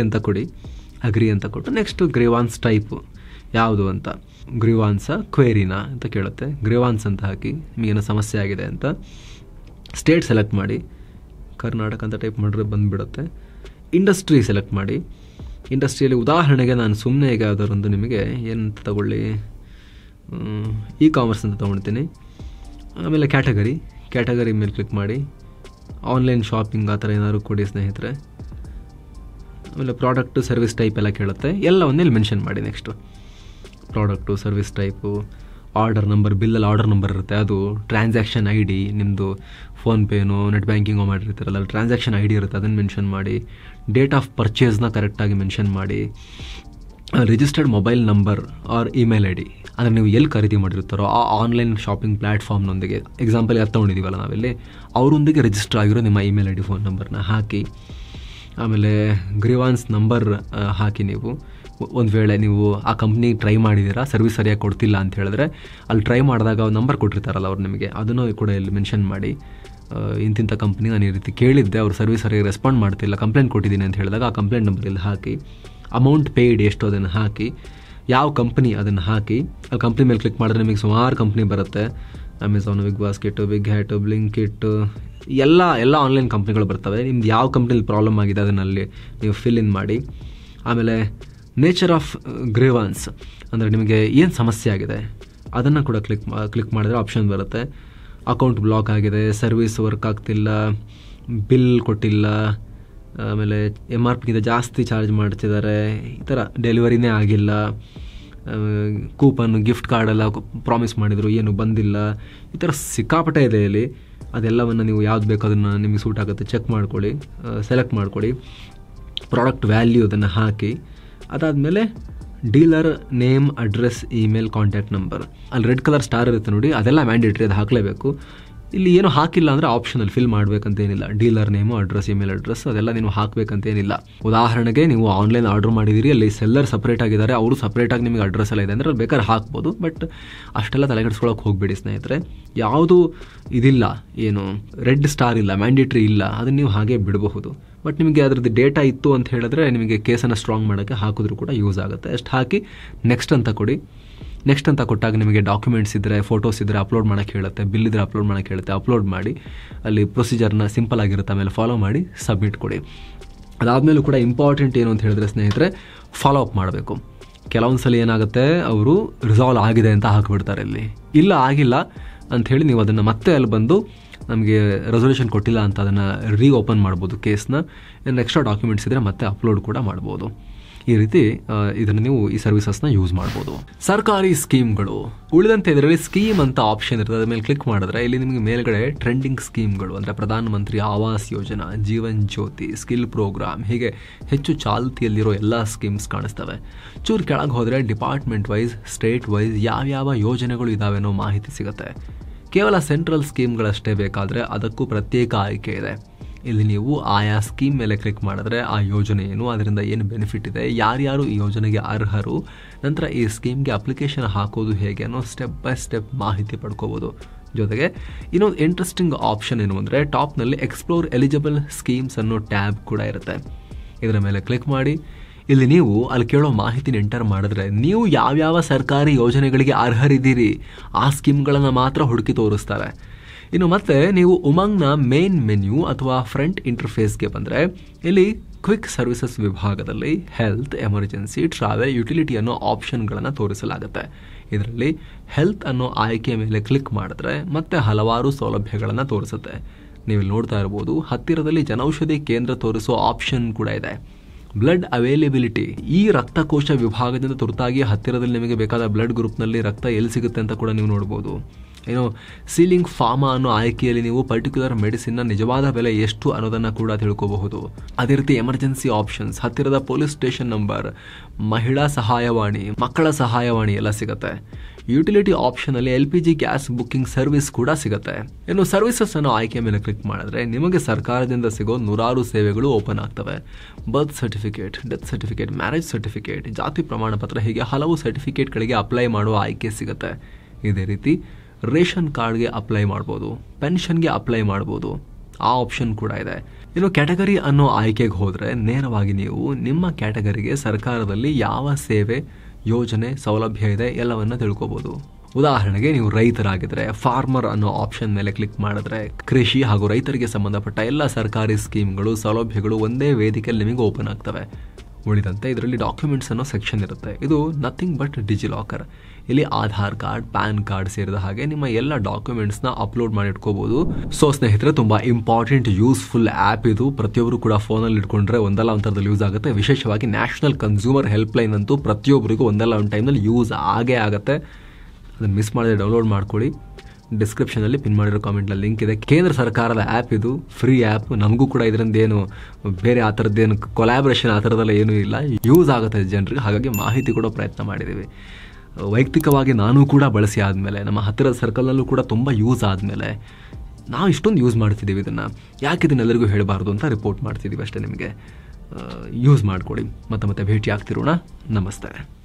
ಅಂತ ಕೊಟ್ಟು ನೆಕ್ಸ್ಟ್ ಗ್ರೀವಾನ್ಸ್ ಟೈಪು ಯಾವುದು ಅಂತ, ಗ್ರೀವಾನ್ಸ ಕ್ವೇರಿನಾ ಅಂತ ಕೇಳುತ್ತೆ. ಗ್ರೀವಾನ್ಸ್ ಅಂತ ಹಾಕಿ ನಿಮಗೇನೋ ಸಮಸ್ಯೆ ಆಗಿದೆ ಅಂತ ಸ್ಟೇಟ್ ಸೆಲೆಕ್ಟ್ ಮಾಡಿ, ಕರ್ನಾಟಕ ಅಂತ ಟೈಪ್ ಮಾಡಿದ್ರೆ ಬಂದುಬಿಡುತ್ತೆ. ಇಂಡಸ್ಟ್ರಿ ಸೆಲೆಕ್ಟ್ ಮಾಡಿ. ಇಂಡಸ್ಟ್ರಿಯಲ್ಲಿ ಉದಾಹರಣೆಗೆ ನಾನು ಸುಮ್ಮನೆ ಈಗ ಯಾವುದಾರೊಂದು ನಿಮಗೆ ಏನಂತ ತಗೊಳ್ಳಿ, ಇ-ಕಾಮರ್ಸ್ ಅಂತ ತೊಗೊಳ್ತೀನಿ. ಆಮೇಲೆ ಕ್ಯಾಟಗರಿ ಮೇಲೆ ಕ್ಲಿಕ್ ಮಾಡಿ. ಆನ್ಲೈನ್ ಶಾಪಿಂಗ್ ಆ ಥರ ಏನಾದ್ರು ಕೊಡಿ ಸ್ನೇಹಿತರೆ. ಆಮೇಲೆ ಪ್ರಾಡಕ್ಟು, ಸರ್ವಿಸ್ ಟೈಪ್ ಎಲ್ಲ ಕೇಳುತ್ತೆ. ಎಲ್ಲವನ್ನೇ ಇಲ್ಲಿ ಮೆನ್ಷನ್ ಮಾಡಿ. Next product, service type, order number, ಬಿಲ್ಲಲ್ಲಿ ಆರ್ಡರ್ ನಂಬರ್ ಇರುತ್ತೆ, ಅದು ಟ್ರಾನ್ಸಾಕ್ಷನ್ ID, ನಿಮ್ಮದು ಫೋನ್ಪೇನೋ ನೆಟ್ ಬ್ಯಾಂಕಿಂಗೋ ಮಾಡಿರ್ತೀರಲ್ಲ, ಟ್ರಾನ್ಸಾಕ್ಷನ್ ID ಇರುತ್ತೆ, ಅದನ್ನು ಮೆನ್ಷನ್ ಮಾಡಿ. ಡೇಟ್ ಆಫ್ ಪರ್ಚೇಸ್ನ ಕರೆಕ್ಟಾಗಿ ಮೆನ್ಷನ್ ಮಾಡಿ. Registered mobile number R email ID, ಅಂದರೆ ನೀವು ಎಲ್ಲಿ ಖರೀದಿ ಮಾಡಿರ್ತಾರೋ ಆ ಆನ್ಲೈನ್ ಶಾಪಿಂಗ್ ಪ್ಲ್ಯಾಟ್ಫಾರ್ಮ್ನೊಂದಿಗೆ, ಎಕ್ಸಾಂಪಲ್ ಯಾರು ತೊಗೊಂಡಿದ್ದೀವಲ್ಲ ನಾವಿಲ್ಲಿ, ಅವರೊಂದಿಗೆ ರಿಜಿಸ್ಟರ್ ಆಗಿರೋ ನಿಮ್ಮ ಇಮೇಲ್ ID, ಫೋನ್ ನಂಬರ್ನ ಹಾಕಿ. ಆಮೇಲೆ ಗ್ರೀವಾನ್ಸ್ ನಂಬರ್ ಹಾಕಿ ನೀವು ಒಂದು ವೇಳೆ ನೀವು ಆ ಕಂಪ್ನಿಗೆ ಟ್ರೈ ಮಾಡಿದ್ದೀರಾ, ಸರ್ವಿಸ್ ಸರಿಯಾಗಿ ಕೊಡ್ತಿಲ್ಲ ಅಂತ ಹೇಳಿದ್ರೆ ಅಲ್ಲಿ ಟ್ರೈ ಮಾಡಿದಾಗ ನಂಬರ್ ಕೊಟ್ಟಿರ್ತಾರಲ್ಲ ಅವ್ರು ನಿಮಗೆ, ಅದನ್ನು ಕೂಡ ಇಲ್ಲಿ ಮೆನ್ಷನ್ ಮಾಡಿ ಇಂತಿಂಥ ಕಂಪ್ನಿ ನಾನು ಈ ರೀತಿ ಕೇಳಿದ್ದೆ, ಅವ್ರು ಸರ್ವಿಸ್ ಸರಿಯಾಗಿ ರೆಸ್ಪಾಂಡ್ ಮಾಡ್ತಿಲ್ಲ, ಕಂಪ್ಲೇಂಟ್ ಕೊಟ್ಟಿದ್ದೀನಿ ಅಂತ ಹೇಳಿದಾಗ ಆ ಕಂಪ್ಲೇಂಟ್ ನಂಬರ್ ಇಲ್ಲಿ ಹಾಕಿ, ಅಮೌಂಟ್ ಪೇಯ್ಡ್ ಎಷ್ಟು ಅದನ್ನು ಹಾಕಿ, ಯಾವ ಕಂಪ್ನಿ ಅದನ್ನು ಹಾಕಿ, ಆ ಕಂಪ್ನಿ ಮೇಲೆ ಕ್ಲಿಕ್ ಮಾಡಿದ್ರೆ ನಿಮಗೆ ಸುಮಾರು ಕಂಪ್ನಿ ಬರುತ್ತೆ. Amazon, BigBasket, BigHaat, Blinkit, ಎಲ್ಲ ಆನ್ಲೈನ್ ಕಂಪ್ನಿಗಳು ಬರ್ತವೆ. ನಿಮ್ದು ಯಾವ ಕಂಪ್ನಿಲಿ ಪ್ರಾಬ್ಲಮ್ ಆಗಿದೆ ಅದನ್ನಲ್ಲಿ ನೀವು ಫಿಲ್ ಇನ್ ಮಾಡಿ. ಆಮೇಲೆ ನೇಚರ್ ಆಫ್ ಗ್ರೀವಾನ್ಸ್ ಅಂದರೆ ನಿಮಗೆ ಏನು ಸಮಸ್ಯೆ ಆಗಿದೆ ಅದನ್ನು ಕೂಡ ಕ್ಲಿಕ್ ಮಾಡಿದ್ರೆ ಆಪ್ಷನ್ ಬರುತ್ತೆ. ಅಕೌಂಟ್ ಬ್ಲಾಕ್ ಆಗಿದೆ, ಸರ್ವಿಸ್ ವರ್ಕ್ ಆಗ್ತಿಲ್ಲ, ಬಿಲ್ ಕೊಟ್ಟಿಲ್ಲ, ಆಮೇಲೆ MRPಗಿಂತ ಜಾಸ್ತಿ ಚಾರ್ಜ್ ಮಾಡ್ತಿದ್ದಾರೆ, ಈ ಥರ ಡೆಲಿವರಿನೇ ಆಗಿಲ್ಲ, ಕೂಪನ್ ಗಿಫ್ಟ್ ಕಾರ್ಡೆಲ್ಲ ಪ್ರಾಮಿಸ್ ಮಾಡಿದರು ಏನು ಬಂದಿಲ್ಲ, ಈ ಥರ ಸಿಕ್ಕಾಪಟ್ಟೆ ಇದೆ ಇಲ್ಲಿ. ಅದೆಲ್ಲವನ್ನು ನೀವು ಯಾವ್ದು ಬೇಕೋ ಅದನ್ನು ನಿಮಗೆ ಸೂಟ್ ಆಗುತ್ತೆ ಚೆಕ್ ಮಾಡ್ಕೊಳ್ಳಿ, ಸೆಲೆಕ್ಟ್ ಮಾಡ್ಕೊಳ್ಳಿ. ಪ್ರಾಡಕ್ಟ್ ವ್ಯಾಲ್ಯೂ ಅದನ್ನು ಹಾಕಿ, ಅದಾದಮೇಲೆ dealer name, address, email, contact number, ಅಲ್ಲಿ ರೆಡ್ ಕಲರ್ ಸ್ಟಾರ್ ಇರುತ್ತೆ ನೋಡಿ, ಅದೆಲ್ಲ ಮ್ಯಾಂಡೇಟ್ರಿ, ಅದು ಹಾಕಲೇಬೇಕು. ಇಲ್ಲಿ ಏನು ಹಾಕಿಲ್ಲ ಅಂದರೆ ಆಪ್ಷನಲ್ಲಿ ಫಿಲ್ ಮಾಡಬೇಕಂತೇನಿಲ್ಲ. Dealer name, address, email address ಅದೆಲ್ಲ ನೀವು ಹಾಕಬೇಕಂತೇನಿಲ್ಲ. ಉದಾಹರಣೆಗೆ ನೀವು ಆನ್ಲೈನ್ ಆರ್ಡರ್ ಮಾಡಿದ್ದೀರಿ, ಅಲ್ಲಿ ಸೆಲ್ಲರ್ ಸಪ್ರೇಟ್ ಆಗಿದ್ದಾರೆ, ಅವರು ಸಪ್ರೇಟಾಗಿ ನಿಮಗೆ ಅಡ್ರೆಸ್ ಎಲ್ಲ ಇದೆ ಅಂದರೆ ಅಲ್ಲಿ ಬೇಕಾದ್ರೆ ಹಾಕ್ಬೋದು. ಬಟ್ ಅಷ್ಟೆಲ್ಲ ತಲೆಕೆಡಿಸ್ಕೊಳ್ಳೋಕೆ ಹೋಗಬೇಡಿ ಸ್ನೇಹಿತರೆ. ಯಾವುದು ಇದಿಲ್ಲ, ಏನು ರೆಡ್ ಸ್ಟಾರ್ ಇಲ್ಲ, ಮ್ಯಾಂಡೇಟ್ರಿ ಇಲ್ಲ, ಅದನ್ನು ನೀವು ಹಾಗೆ ಬಿಡಬಹುದು. ಬಟ್ ನಿಮಗೆ ಅದರದ್ದು ಡೇಟಾ ಇತ್ತು ಅಂತ ಹೇಳಿದ್ರೆ ನಿಮಗೆ ಕೇಸನ್ನು ಸ್ಟ್ರಾಂಗ್ ಮಾಡೋಕ್ಕೆ ಹಾಕಿದ್ರೂ ಕೂಡ ಯೂಸ್ ಆಗುತ್ತೆ. ಅಷ್ಟು ಹಾಕಿ ನೆಕ್ಸ್ಟ್ ಅಂತ ಕೊಡಿ. ನೆಕ್ಸ್ಟ್ ಅಂತ ಕೊಟ್ಟಾಗ ನಿಮಗೆ ಡಾಕ್ಯುಮೆಂಟ್ಸ್ ಇದ್ದರೆ, ಫೋಟೋಸ್ ಇದ್ದರೆ ಅಪ್ಲೋಡ್ ಮಾಡೋಕ್ಕೆ ಹೇಳುತ್ತೆ, ಬಿಲ್ ಇದ್ದರೆ ಅಪ್ಲೋಡ್ ಮಾಡೋಕ್ಕೆ ಹೇಳುತ್ತೆ. ಅಪ್ಲೋಡ್ ಮಾಡಿ, ಅಲ್ಲಿ ಪ್ರೊಸೀಜರ್ನ ಸಿಂಪಲ್ ಆಗಿರುತ್ತೆ, ಆಮೇಲೆ ಫಾಲೋ ಮಾಡಿ ಸಬ್ಮಿಟ್ ಕೊಡಿ. ಅದಾದಮೇಲೂ ಕೂಡ ಇಂಪಾರ್ಟೆಂಟ್ ಏನು ಅಂತ ಹೇಳಿದ್ರೆ ಸ್ನೇಹಿತರೆ, ಫಾಲೋ ಅಪ್ ಮಾಡಬೇಕು. ಕೆಲವೊಂದು ಸಲ ಏನಾಗುತ್ತೆ, ಅವರು ರಿಸಾಲ್ವ್ ಆಗಿದೆ ಅಂತ ಹಾಕಿಬಿಡ್ತಾರೆ, ಇಲ್ಲಿ ಇಲ್ಲ ಆಗಿಲ್ಲ ಅಂಥೇಳಿ ನೀವು ಅದನ್ನು ಮತ್ತೆ ಅಲ್ಲಿ ಬಂದು ನಮಗೆ ರೆಸೊಲ್ಯೂಷನ್ ಕೊಟ್ಟಿಲ್ಲ ಅಂತ ಅದನ್ನು ಓಪನ್ ಮಾಡ್ಬೋದು ಕೇಸ್ನ. ಏನು ಎಕ್ಸ್ಟ್ರಾ ಡಾಕ್ಯುಮೆಂಟ್ಸ್ ಇದ್ದರೆ ಮತ್ತೆ ಅಪ್ಲೋಡ್ ಕೂಡ ಮಾಡ್ಬೋದು. ಈ ರೀತಿ ಇದನ್ನು ನೀವು ಈ ಸರ್ವಿಸಸ್ನ ಯೂಸ್ ಮಾಡ್ಬೋದು. ಸರ್ಕಾರಿ ಸ್ಕೀಮ್ಗಳು ಉಳಿದಂತೆ ಇದರಲ್ಲಿ ಸ್ಕೀಮ್ ಅಂತ ಆಪ್ಷನ್ ಇರ್ತದೆ, ಅದ್ರ ಮೇಲೆ ಕ್ಲಿಕ್ ಮಾಡಿದ್ರೆ ಇಲ್ಲಿ ನಿಮಗೆ ಮೇಲ್ಗಡೆ ಟ್ರೆಂಡಿಂಗ್ ಸ್ಕೀಮ್ಗಳು ಅಂದರೆ ಪ್ರಧಾನ ಮಂತ್ರಿ ಆವಾಸ್ ಯೋಜನಾ, ಜೀವನ್ ಜ್ಯೋತಿ, ಸ್ಕಿಲ್ ಪ್ರೋಗ್ರಾಮ್, ಹೀಗೆ ಹೆಚ್ಚು ಚಾಲ್ತಿಯಲ್ಲಿರೋ ಎಲ್ಲ ಸ್ಕೀಮ್ಸ್ ಕಾಣಿಸ್ತವೆ. ಚೂರು ಕೆಳಗೆ ಹೋದರೆ ಡಿಪಾರ್ಟ್ಮೆಂಟ್ ವೈಸ್, ಸ್ಟೇಟ್ ವೈಸ್ ಯಾವ್ಯಾವ ಯೋಜನೆಗಳು ಇದಾವೆ ಅನ್ನೋ ಮಾಹಿತಿ ಸಿಗುತ್ತೆ. ಕೇವಲ ಸೆಂಟ್ರಲ್ ಸ್ಕೀಮ್ಗಳಷ್ಟೇ ಬೇಕಾದರೆ ಅದಕ್ಕೂ ಪ್ರತ್ಯೇಕ ಆಯ್ಕೆ ಇದೆ. ಇಲ್ಲಿ ನೀವು ಆಯಾ ಸ್ಕೀಮ್ ಮೇಲೆ ಕ್ಲಿಕ್ ಮಾಡಿದ್ರೆ ಆ ಯೋಜನೆ ಏನು, ಅದರಿಂದ ಏನು ಬೆನಿಫಿಟ್ ಇದೆ, ಯಾರ್ಯಾರು ಈ ಯೋಜನೆಗೆ ಅರ್ಹರು, ನಂತರ ಈ ಸ್ಕೀಮ್ಗೆ ಅಪ್ಲಿಕೇಶನ್ ಹಾಕೋದು ಹೇಗೆ ಅನ್ನೋ ಸ್ಟೆಪ್ ಬೈ ಸ್ಟೆಪ್ ಮಾಹಿತಿ ಪಡ್ಕೋಬೋದು. ಜೊತೆಗೆ ಇನ್ನೊಂದು ಇಂಟ್ರೆಸ್ಟಿಂಗ್ ಆಪ್ಷನ್ ಏನು ಅಂದರೆ ಟಾಪ್ನಲ್ಲಿ ಎಕ್ಸ್ಪ್ಲೋರ್ ಎಲಿಜಿಬಲ್ ಸ್ಕೀಮ್ಸ್ ಅನ್ನೋ ಟ್ಯಾಬ್ ಕೂಡ ಇರುತ್ತೆ. ಇದರ ಮೇಲೆ ಕ್ಲಿಕ್ ಮಾಡಿ ಇಲ್ಲಿ ನೀವು ಅಲ್ಲಿ ಕೇಳೋ ಮಾಹಿತಿನ ಎಂಟರ್ ಮಾಡಿದ್ರೆ ನೀವು ಯಾವ್ಯಾವ ಸರ್ಕಾರಿ ಯೋಜನೆಗಳಿಗೆ ಅರ್ಹರಿದ್ದೀರಿ ಆ ಸ್ಕೀಮ್ಗಳನ್ನು ಮಾತ್ರ ಹುಡುಕಿ ತೋರಿಸ್ತಾರೆ. ಇನ್ನು ಮತ್ತೆ ನೀವು ಉಮಂಗ್ನ ಮೇನ್ ಮೆನ್ಯೂ ಅಥವಾ ಫ್ರಂಟ್ ಇಂಟರ್ಫೇಸ್ಗೆ ಬಂದರೆ ಇಲ್ಲಿ ಕ್ವಿಕ್ ಸರ್ವಿಸಸ್ ವಿಭಾಗದಲ್ಲಿ ಹೆಲ್ತ್, ಎಮರ್ಜೆನ್ಸಿ, ಟ್ರಾವೆಲ್, ಯುಟಿಲಿಟಿ ಅನ್ನೋ ಆಪ್ಷನ್ಗಳನ್ನು ತೋರಿಸಲಾಗುತ್ತೆ. ಇದರಲ್ಲಿ ಹೆಲ್ತ್ ಅನ್ನೋ ಆಯ್ಕೆಯ ಮೇಲೆ ಕ್ಲಿಕ್ ಮಾಡಿದ್ರೆ ಮತ್ತೆ ಹಲವಾರು ಸೌಲಭ್ಯಗಳನ್ನು ತೋರಿಸುತ್ತೆ. ನೀವು ನೋಡ್ತಾ ಇರ್ಬೋದು, ಹತ್ತಿರದಲ್ಲಿ ಜನೌಷಧಿ ಕೇಂದ್ರ ತೋರಿಸೋ ಆಪ್ಷನ್ ಕೂಡ ಇದೆ. ಬ್ಲಡ್ ಅವೈಲೇಬಿಲಿಟಿ, ಈ ರಕ್ತಕೋಶ ವಿಭಾಗದಿಂದ ತುರ್ತಾಗಿ ಹತ್ತಿರದಲ್ಲಿ ನಿಮಗೆ ಬೇಕಾದ ಬ್ಲಡ್ ಗ್ರೂಪ್ನಲ್ಲಿ ರಕ್ತ ಎಲ್ಲಿ ಸಿಗುತ್ತೆ ಅಂತ ಕೂಡ ನೀವು ನೋಡ್ಬೋದು. ಏನೋ ಸೀಲಿಂಗ್ ಫಾರ್ಮಾ ಅನ್ನೋ ಆಯ್ಕೆಯಲ್ಲಿ ನೀವು ಪರ್ಟಿಕ್ಯುಲರ್ ಮೆಡಿಸಿನ್ನ ನಿಜವಾದ ಬೆಲೆ ಎಷ್ಟು ಅನ್ನೋದನ್ನು ಕೂಡ ತಿಳ್ಕೋಬಹುದು. ಅದೇ ರೀತಿ ಎಮರ್ಜೆನ್ಸಿ ಆಪ್ಷನ್ಸ್, ಹತ್ತಿರದ ಪೊಲೀಸ್ ಸ್ಟೇಷನ್ ನಂಬರ್, ಮಹಿಳಾ ಸಹಾಯವಾಣಿ, ಮಕ್ಕಳ ಸಹಾಯವಾಣಿ ಎಲ್ಲ ಸಿಗುತ್ತೆ. ಯುಟಿಲಿಟಿ ಆಪ್ಷನಲ್ಲಿ LPG ಗ್ಯಾಸ್ ಬುಕ್ಕಿಂಗ್ ಸರ್ವಿಸ್ ಕೂಡ ಸಿಗುತ್ತೆ. ಇನ್ನು ಸರ್ವಿಸಸ್ ಅನ್ನೋ ಆಯ್ಕೆ ಮೇಲೆ ಕ್ಲಿಕ್ ಮಾಡಿದ್ರೆ ನಿಮಗೆ ಸರ್ಕಾರದಿಂದ ಸಿಗೋ ನೂರಾರು ಸೇವೆಗಳು ಓಪನ್ ಆಗ್ತವೆ. Birth certificate, death certificate, marriage certificate, ಜಾತಿ ಪ್ರಮಾಣ ಪತ್ರ, ಹೀಗೆ ಹಲವು ಸರ್ಟಿಫಿಕೇಟ್ಗಳಿಗೆ ಅಪ್ಲೈ ಮಾಡುವ ಆಯ್ಕೆ ಸಿಗುತ್ತೆ. ಇದೇ ರೀತಿ ರೇಷನ್ ಕಾರ್ಡ್ಗೆ ಅಪ್ಲೈ ಮಾಡ್ಬೋದು, ಪೆನ್ಷನ್ಗೆ ಅಪ್ಲೈ ಮಾಡ್ಬೋದು, ಆ ಆಪ್ಷನ್ ಕೂಡ ಇದೆ. ಇನ್ನು ಕ್ಯಾಟಗರಿ ಅನ್ನೋ ಆಯ್ಕೆಗೆ ಹೋದರೆ ನೇರವಾಗಿ ನೀವು ನಿಮ್ಮ ಕ್ಯಾಟಗರಿಗೆ ಸರ್ಕಾರದಲ್ಲಿ ಯಾವ ಸೇವೆ, ಯೋಜನೆ, ಸೌಲಭ್ಯ ಇದೆ ಎಲ್ಲವನ್ನ ತಿಳ್ಕೋಬಹುದು. ಉದಾಹರಣೆಗೆ ನೀವು ರೈತರಾಗಿದ್ರೆ ಫಾರ್ಮರ್ ಅನ್ನೋ ಆಪ್ಷನ್ ಮೇಲೆ ಕ್ಲಿಕ್ ಮಾಡಿದ್ರೆ ಕೃಷಿ ಹಾಗೂ ರೈತರಿಗೆ ಸಂಬಂಧಪಟ್ಟ ಎಲ್ಲ ಸರ್ಕಾರಿ ಸ್ಕೀಮ್ಗಳು, ಸೌಲಭ್ಯಗಳು ಒಂದೇ ವೇದಿಕೆಯಲ್ಲಿ ನಿಮಗೆ ಓಪನ್ ಆಗ್ತವೆ. ಉಳಿದಂತೆ ಇದರಲ್ಲಿ ಡಾಕ್ಯುಮೆಂಟ್ಸ್ ಅನ್ನೋ ಸೆಕ್ಷನ್ ಇರುತ್ತೆ. ಇದು ನಥಿಂಗ್ ಬಟ್ ಡಿಜಿಲಾಕರ್. ಇಲ್ಲಿ ಆಧಾರ್ ಕಾರ್ಡ್, ಪ್ಯಾನ್ ಕಾರ್ಡ್ ಸೇರಿದ ಹಾಗೆ ನಿಮ್ಮ ಎಲ್ಲ ಡಾಕ್ಯುಮೆಂಟ್ಸ್ನ ಅಪ್ಲೋಡ್ ಮಾಡಿ ಇಟ್ಕೋಬಹುದು. ಸೊ ಸ್ನೇಹಿತರೆ, ತುಂಬಾ ಇಂಪಾರ್ಟೆಂಟ್ ಯೂಸ್ಫುಲ್ ಆ್ಯಪ್ ಇದು. ಪ್ರತಿಯೊಬ್ಬರು ಕೂಡ ಫೋನಲ್ಲಿ ಇಟ್ಕೊಂಡ್ರೆ ಒಂದಲ್ಲ ಒಂಥರದಲ್ಲಿ ಯೂಸ್ ಆಗುತ್ತೆ. ವಿಶೇಷವಾಗಿ ನ್ಯಾಷನಲ್ ಕನ್ಸ್ಯೂಮರ್ ಹೆಲ್ಪ್ಲೈನ್ ಅಂತೂ ಪ್ರತಿಯೊಬ್ಬರಿಗೂ ಒಂದಲ್ಲ ಒಂದು ಟೈಮ್ನಲ್ಲಿ ಯೂಸ್ ಆಗೇ ಆಗುತ್ತೆ. ಅದನ್ನು ಮಿಸ್ ಮಾಡಿದ್ರೆ ಡೌನ್ಲೋಡ್ ಮಾಡ್ಕೊಳ್ಳಿ. ಡಿಸ್ಕ್ರಿಪ್ಷನಲ್ಲಿ ಪಿನ್ ಮಾಡಿರೋ ಕಾಮೆಂಟ್ನಲ್ಲಿ ಲಿಂಕ್ ಇದೆ. ಕೇಂದ್ರ ಸರ್ಕಾರದ ಆ್ಯಪ್ ಇದು, ಫ್ರೀ ಆ್ಯಪ್. ನಮಗೂ ಕೂಡ ಇದರಿಂದ ಏನು ಬೇರೆ ಆ ಥರದ್ದೇನು ಕೊಲಾಬ್ರೇಷನ್ ಆ ಥರದ್ದೆಲ್ಲ ಏನೂ ಇಲ್ಲ, ಯೂಸ್ ಆಗುತ್ತೆ ಜನರಿಗೆ. ಹಾಗಾಗಿ ಮಾಹಿತಿ ಕೊಡೋ ಪ್ರಯತ್ನ ಮಾಡಿದ್ದೀವಿ. ವೈಯಕ್ತಿಕವಾಗಿ ನಾನು ಕೂಡ ಬಳಸಿ ಆದಮೇಲೆ, ನಮ್ಮ ಹತ್ತಿರದ ಸರ್ಕಲ್ನಲ್ಲೂ ಕೂಡ ತುಂಬ ಯೂಸ್ ಆದಮೇಲೆ ನಾವು ಇಷ್ಟೊಂದು ಯೂಸ್ ಮಾಡ್ತಿದ್ದೀವಿ. ಇದನ್ನು ಯಾಕೆ ಇದನ್ನೆಲ್ಲರಿಗೂ ಹೇಳಬಾರ್ದು ಅಂತ ರಿಪೋರ್ಟ್ ಮಾಡ್ತಿದ್ದೀವಿ ಅಷ್ಟೇ ನಿಮಗೆ. ಯೂಸ್ ಮಾಡಿಕೊಡಿ. ಮತ್ತೆ ಭೇಟಿ ಆಗ್ತಿರೋಣ. ನಮಸ್ತೆ.